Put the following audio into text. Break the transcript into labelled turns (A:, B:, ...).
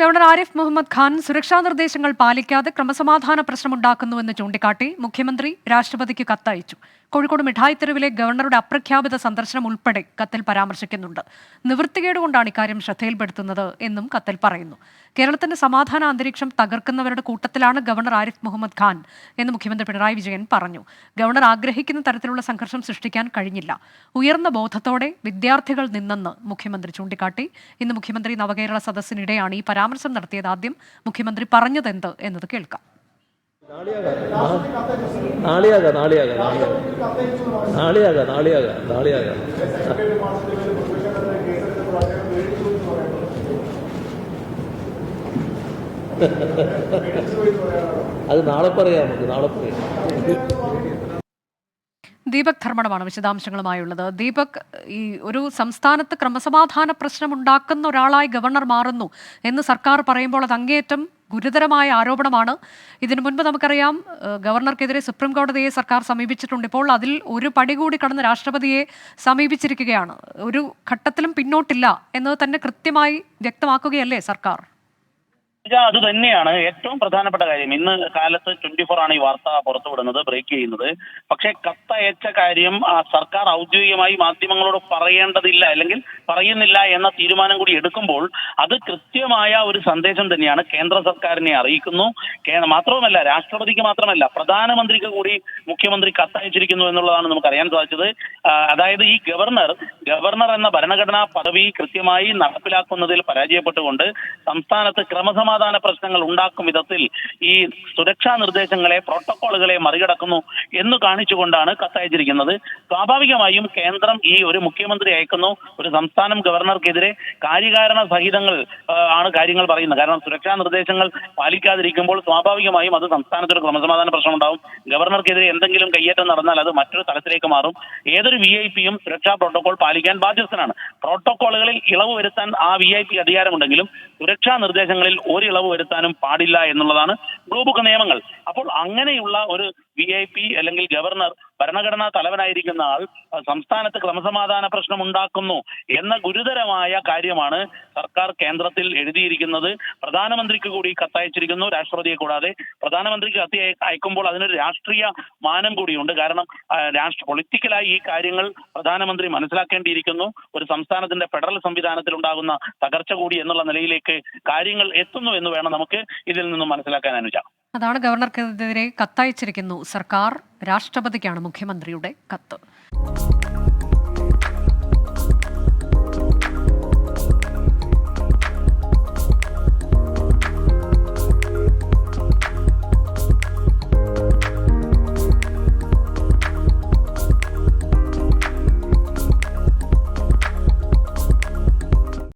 A: Governor Arif Muhammad Khan സുരക്ഷാ നിർദ്ദേശങ്ങൾ പാലിക്കാതെ ക്രമസമാധാന പ്രശ്നമുണ്ടാക്കുന്നുവെന്ന് ചൂണ്ടിക്കാട്ടി മുഖ്യമന്ത്രി രാഷ്ട്രപതിക്ക് കത്തയച്ചു. കോഴിക്കോട് മിഠായിത്തെരുവിലെ ഗവർണറുടെ അപ്രഖ്യാപിത സന്ദർശനം ഉൾപ്പെടെ കത്തിൽ പരാമർശിക്കുന്നുണ്ട്. നിവൃത്തികേടുകൊണ്ടാണ് ഇക്കാര്യം ശ്രദ്ധയിൽപ്പെടുത്തുന്നത് എന്നും കത്തിൽ പറയുന്നു. കേരളത്തിന്റെ സമാധാന അന്തരീക്ഷം തകർക്കുന്നവരുടെ കൂട്ടത്തിലാണ് ഗവർണർ ആരിഫ് മുഹമ്മദ് ഖാൻ എന്ന് മുഖ്യമന്ത്രി പിണറായി വിജയൻ പറഞ്ഞു. ഗവർണർ ആഗ്രഹിക്കുന്ന തരത്തിലുള്ള സംഘർഷം സൃഷ്ടിക്കാൻ കഴിഞ്ഞില്ല. ഉയർന്ന ബോധത്തോടെ വിദ്യാർത്ഥികൾ നിന്നെന്ന് മുഖ്യമന്ത്രി ചൂണ്ടിക്കാട്ടി. ഇന്ന് മുഖ്യമന്ത്രി നവകേരള സദസ്സിനിടെയാണ് ഈ പരാമർശം നടത്തിയത്. ആദ്യം മുഖ്യമന്ത്രി പറഞ്ഞതെന്ത് എന്നത് കേൾക്കാം.
B: അത് നാളെ പറയാം, നമുക്ക് നാളെ പറയാം.
A: ദീപക് ധർമ്മടമാണ് വിശദാംശങ്ങളുമായുള്ളത്. ദീപക്, ഈ ഒരു സംസ്ഥാനത്ത് ക്രമസമാധാന പ്രശ്നം ഉണ്ടാക്കുന്ന ഒരാളായി ഗവർണർ മാറുന്നു എന്ന് സർക്കാർ പറയുമ്പോൾ അത് അങ്ങേയറ്റം ഗുരുതരമായ ആരോപണമാണ്. ഇതിനു മുൻപ് നമുക്കറിയാം, ഗവർണർക്കെതിരെ സുപ്രീം കോടതിയെ സർക്കാർ സമീപിച്ചിട്ടുണ്ട്. ഇപ്പോൾ അതിൽ ഒരു പടി കൂടി കടന്ന് രാഷ്ട്രപതിയെ സമീപിച്ചിരിക്കുകയാണ്. ഒരു ഘട്ടത്തിലും പിന്നോട്ടില്ല എന്നത് തന്നെ കൃത്യമായി വ്യക്തമാക്കുകയല്ലേ സർക്കാർ?
C: അത് തന്നെയാണ് ഏറ്റവും പ്രധാനപ്പെട്ട കാര്യം. ഇന്ന് കാലത്ത് 24 ആണ് ഈ വാർത്ത പുറത്തുവിടുന്നത്, ബ്രേക്ക് ചെയ്യുന്നത്. പക്ഷേ കത്തയച്ച കാര്യം സർക്കാർ ഔദ്യോഗികമായി മാധ്യമങ്ങളോട് പറയേണ്ടതില്ല, അല്ലെങ്കിൽ പറയുന്നില്ല എന്ന തീരുമാനം കൂടി എടുക്കുമ്പോൾ അത് കൃത്യമായ ഒരു സന്ദേശം തന്നെയാണ്. കേന്ദ്ര സർക്കാരിനെ അറിയിക്കുന്നു. മാത്രവുമല്ല, രാഷ്ട്രപതിക്ക് മാത്രമല്ല, പ്രധാനമന്ത്രിക്ക് കൂടി മുഖ്യമന്ത്രി കത്തയച്ചിരിക്കുന്നു എന്നുള്ളതാണ് നമുക്ക് അറിയാൻ സാധിച്ചത്. അതായത് ഈ ഗവർണർ എന്ന ഭരണഘടനാ പദവി കൃത്യമായി നടപ്പിലാക്കുന്നതിൽ പരാജയപ്പെട്ടുകൊണ്ട് സംസ്ഥാനത്ത് ക്രമസമാധാന പ്രശ്നങ്ങൾ ഉണ്ടാക്കും വിധത്തിൽ ഈ സുരക്ഷാ നിർദ്ദേശങ്ങളെ, പ്രോട്ടോക്കോളുകളെ മറികടക്കുന്നു എന്ന് കാണിച്ചുകൊണ്ടാണ് കത്തയച്ചിരിക്കുന്നത്. സ്വാഭാവികമായും കേന്ദ്രം ഈ ഒരു മുഖ്യമന്ത്രി അയക്കുന്നു, ഒരു സംസ്ഥാനം ഗവർണർക്കെതിരെ കാര്യകാരണ സഹിതങ്ങൾ ആണ് കാര്യങ്ങൾ പറയുന്നത്. കാരണം സുരക്ഷാ നിർദ്ദേശങ്ങൾ പാലിക്കാതിരിക്കുമ്പോൾ സ്വാഭാവികമായും അത് സംസ്ഥാനത്തൊരു ക്രമസമാധാന പ്രശ്നം ഉണ്ടാവും. ഗവർണർക്കെതിരെ എന്തെങ്കിലും കയ്യേറ്റം നടന്നാൽ അത് മറ്റൊരു തലത്തിലേക്ക് മാറും. ഏതൊരു VIP-യും സുരക്ഷാ പ്രോട്ടോകോൾ പാലിക്കാൻ ബാധ്യസ്ഥനാണ്. പ്രോട്ടോക്കോളുകളിൽ ഇളവ് വരുത്താൻ ആ VIP അധികാരമുണ്ടെങ്കിലും സുരക്ഷാ നിർദ്ദേശങ്ങളിൽ ഒരു ഇളവ് വരുത്താനും പാടില്ല എന്നുള്ളതാണ് ബ്ലൂ ബുക്ക് നിയമങ്ങൾ. അപ്പോൾ അങ്ങനെയുള്ള ഒരു VIP അല്ലെങ്കിൽ ഗവർണർ, ഭരണഘടനാ തലവനായിരിക്കുന്ന ആൾ സംസ്ഥാനത്ത് ക്രമസമാധാന പ്രശ്നം ഉണ്ടാക്കുന്നു എന്ന ഗുരുതരമായ കാര്യമാണ് സർക്കാർ കേന്ദ്രത്തിൽ എഴുതിയിരിക്കുന്നത്. പ്രധാനമന്ത്രിക്ക് കൂടി കത്തയച്ചിരിക്കുന്നു, രാഷ്ട്രപതിയെ കൂടാതെ. പ്രധാനമന്ത്രിക്ക് കത്ത് അയക്കുമ്പോൾ അതിനൊരു രാഷ്ട്രീയ മാനം കൂടിയുണ്ട്. കാരണം പൊളിറ്റിക്കലായി ഈ കാര്യങ്ങൾ പ്രധാനമന്ത്രി മനസ്സിലാക്കേണ്ടിയിരിക്കുന്നു. ഒരു സംസ്ഥാനത്തിന്റെ ഫെഡറൽ സംവിധാനത്തിൽ ഉണ്ടാകുന്ന തകർച്ച കൂടി എന്നുള്ള നിലയിലേക്ക് കാര്യങ്ങൾ എത്തുന്നു എന്ന് വേണം നമുക്ക് ഇതിൽ നിന്നും മനസ്സിലാക്കാൻ. അനുജ,
A: അതാണ് ഗവർണർക്കെതിരെ കത്തയച്ചിരിക്കുന്നു സർക്കാർ. രാഷ്ട്രപതിക്കാണ് മുഖ്യമന്ത്രിയുടെ കത്ത്.